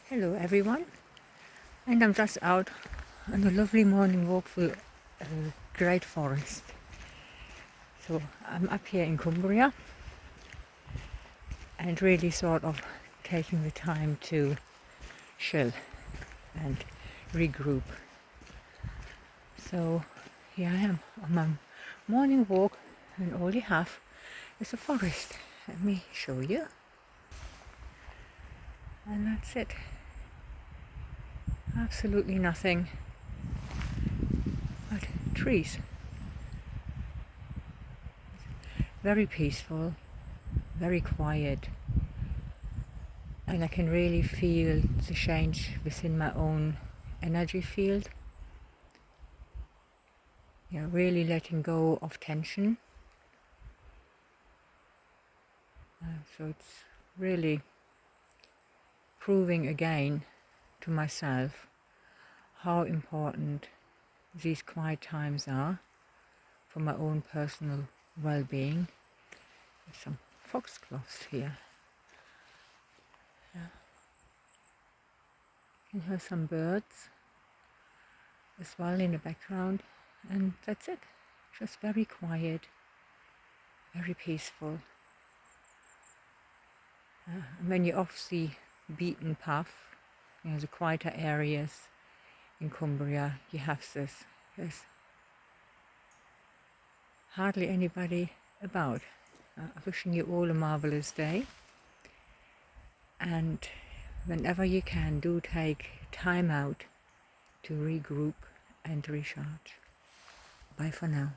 Hello everyone, and I'm just out on a lovely morning walk through a great forest. So I'm up here in Cumbria and really sort of taking the time to chill and regroup. So here I am on my morning walk, and all you have is a forest. Let me show you. And that's it. Absolutely nothing but trees. Very peaceful, very quiet, and I can really feel the change within my own energy field. Really letting go of tension. So it's really proving again to myself how important these quiet times are for my own personal well-being. There's some foxgloves here. You can hear some birds as well in the background, and that's it. Just very quiet, very peaceful. And when you're off the beaten path, the quieter areas in Cumbria, you have this. There's hardly anybody about. I'm wishing you all a marvelous day, and whenever you can, do take time out to regroup and recharge. Bye for now.